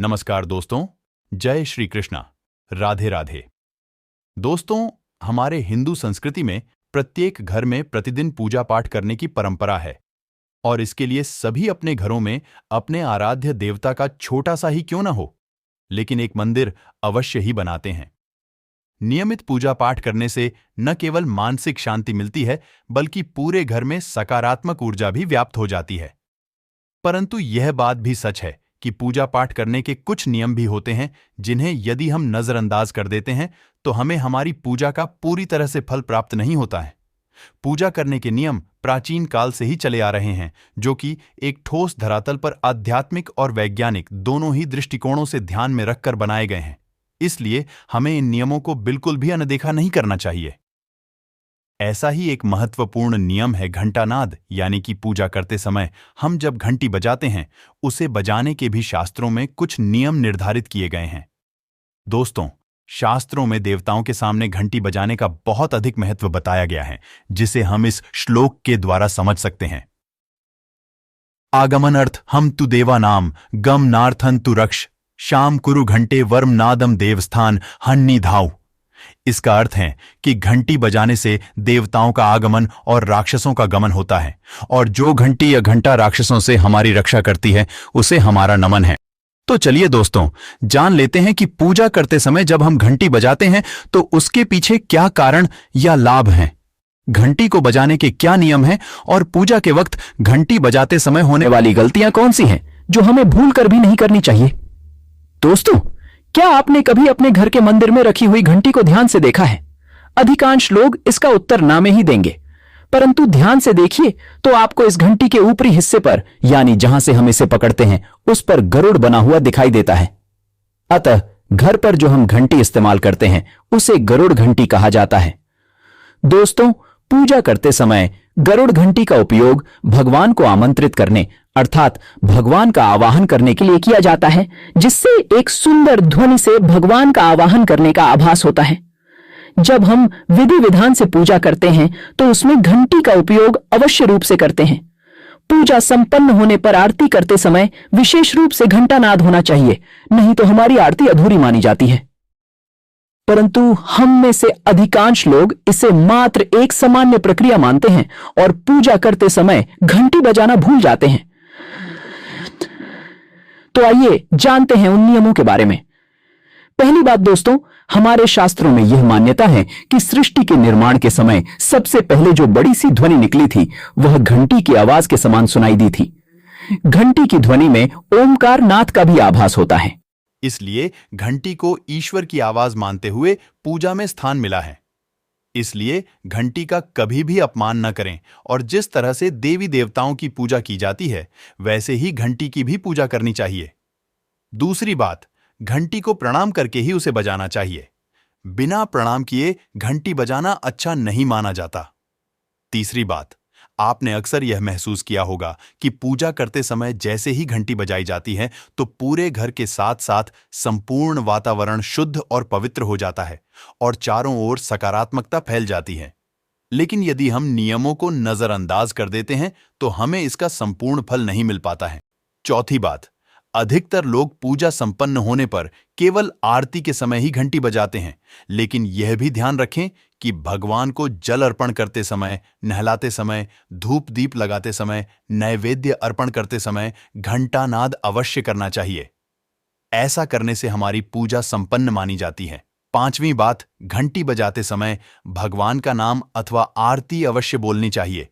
नमस्कार दोस्तों, जय श्री कृष्णा, राधे राधे। दोस्तों, हमारे हिंदू संस्कृति में प्रत्येक घर में प्रतिदिन पूजा पाठ करने की परंपरा है और इसके लिए सभी अपने घरों में अपने आराध्य देवता का छोटा सा ही क्यों ना हो, लेकिन एक मंदिर अवश्य ही बनाते हैं। नियमित पूजा पाठ करने से न केवल मानसिक शांति मिलती है, बल्कि पूरे घर में सकारात्मक ऊर्जा भी व्याप्त हो जाती है। परंतु यह बात भी सच है कि पूजा पाठ करने के कुछ नियम भी होते हैं जिन्हें यदि हम नजरअंदाज कर देते हैं तो हमें हमारी पूजा का पूरी तरह से फल प्राप्त नहीं होता है। पूजा करने के नियम प्राचीन काल से ही चले आ रहे हैं, जो कि एक ठोस धरातल पर आध्यात्मिक और वैज्ञानिक दोनों ही दृष्टिकोणों से ध्यान में रखकर बनाए गए हैं। इसलिए हमें इन नियमों को बिल्कुल भी अनदेखा नहीं करना चाहिए। ऐसा ही एक महत्वपूर्ण नियम है घंटानाद, यानी कि पूजा करते समय हम जब घंटी बजाते हैं उसे बजाने के भी शास्त्रों में कुछ नियम निर्धारित किए गए हैं। दोस्तों, शास्त्रों में देवताओं के सामने घंटी बजाने का बहुत अधिक महत्व बताया गया है, जिसे हम इस श्लोक के द्वारा समझ सकते हैं। आगमन अर्थ हम तु देवा नाम गम नार्थन तु रक्ष शाम कुरु घंटे वर्म नादम देवस्थान हन्नी धाव। इसका अर्थ है कि घंटी बजाने से देवताओं का आगमन और राक्षसों का गमन होता है, और जो घंटी या घंटा राक्षसों से हमारी रक्षा करती है उसे हमारा नमन है। तो चलिए दोस्तों, जान लेते हैं कि पूजा करते समय जब हम घंटी बजाते हैं तो उसके पीछे क्या कारण या लाभ हैं, घंटी को बजाने के क्या नियम हैं और पूजा के वक्त घंटी बजाते समय होने वाली गलतियां कौन सी हैं जो हमें भूल कर भी नहीं करनी चाहिए। दोस्तों, क्या आपने कभी अपने घर के मंदिर में रखी हुई घंटी को ध्यान से देखा है? अधिकांश लोग इसका उत्तर ना में ही देंगे, परंतु ध्यान से देखिए तो आपको इस घंटी के ऊपरी हिस्से पर, यानी जहां से हम इसे पकड़ते हैं, उस पर गरुड़ बना हुआ दिखाई देता है। अतः घर पर जो हम घंटी इस्तेमाल करते हैं उसे गरुड़ घंटी कहा जाता है। दोस्तों, पूजा करते समय गरुड़ घंटी का उपयोग भगवान को आमंत्रित करने अर्थात भगवान का आवाहन करने के लिए किया जाता है, जिससे एक सुंदर ध्वनि से भगवान का आवाहन करने का आभास होता है। जब हम विधि विधान से पूजा करते हैं तो उसमें घंटी का उपयोग अवश्य रूप से करते हैं। पूजा संपन्न होने पर आरती करते समय विशेष रूप से घंटानाद होना चाहिए, नहीं तो हमारी आरती अधूरी मानी जाती है। परंतु हम में से अधिकांश लोग इसे मात्र एक सामान्य प्रक्रिया मानते हैं और पूजा करते समय घंटी बजाना भूल जाते हैं। तो आइए जानते हैं उन नियमों के बारे में। पहली बात दोस्तों, हमारे शास्त्रों में यह मान्यता है कि सृष्टि के निर्माण के समय सबसे पहले जो बड़ी सी ध्वनि निकली थी वह घंटी की आवाज के समान सुनाई दी थी। घंटी की ध्वनि में ओमकार नाद का भी आभास होता है, इसलिए घंटी को ईश्वर की आवाज मानते हुए पूजा में स्थान मिला है। इसलिए घंटी का कभी भी अपमान न करें और जिस तरह से देवी देवताओं की पूजा की जाती है वैसे ही घंटी की भी पूजा करनी चाहिए। दूसरी बात, घंटी को प्रणाम करके ही उसे बजाना चाहिए। बिना प्रणाम किए घंटी बजाना अच्छा नहीं माना जाता। तीसरी बात, आपने अक्सर यह महसूस किया होगा कि पूजा करते समय जैसे ही घंटी बजाई जाती है तो पूरे घर के साथ साथ संपूर्ण वातावरण शुद्ध और पवित्र हो जाता है और चारों ओर सकारात्मकता फैल जाती है। लेकिन यदि हम नियमों को नजरअंदाज कर देते हैं तो हमें इसका संपूर्ण फल नहीं मिल पाता है। चौथी बात, अधिकतर लोग पूजा संपन्न होने पर केवल आरती के समय ही घंटी बजाते हैं, लेकिन यह भी ध्यान रखें कि भगवान को जल अर्पण करते समय, नहलाते समय, धूप दीप लगाते समय, नैवेद्य अर्पण करते समय घंटानाद अवश्य करना चाहिए। ऐसा करने से हमारी पूजा संपन्न मानी जाती है। पांचवी बात, घंटी बजाते समय भगवान का नाम अथवा आरती अवश्य बोलनी चाहिए।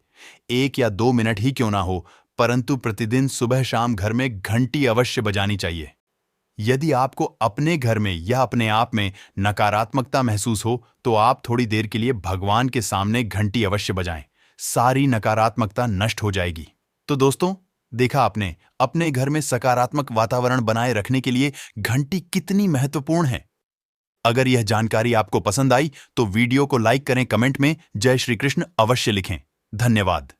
1 या 2 मिनट ही क्यों ना हो, परंतु प्रतिदिन सुबह शाम घर में घंटी अवश्य बजानी चाहिए। यदि आपको अपने घर में या अपने आप में नकारात्मकता महसूस हो तो आप थोड़ी देर के लिए भगवान के सामने घंटी अवश्य बजाएं, सारी नकारात्मकता नष्ट हो जाएगी। तो दोस्तों, देखा आपने, अपने घर में सकारात्मक वातावरण बनाए रखने के लिए घंटी कितनी महत्वपूर्ण है। अगर यह जानकारी आपको पसंद आई तो वीडियो को लाइक करें, कमेंट में जय श्री कृष्ण अवश्य लिखें। धन्यवाद।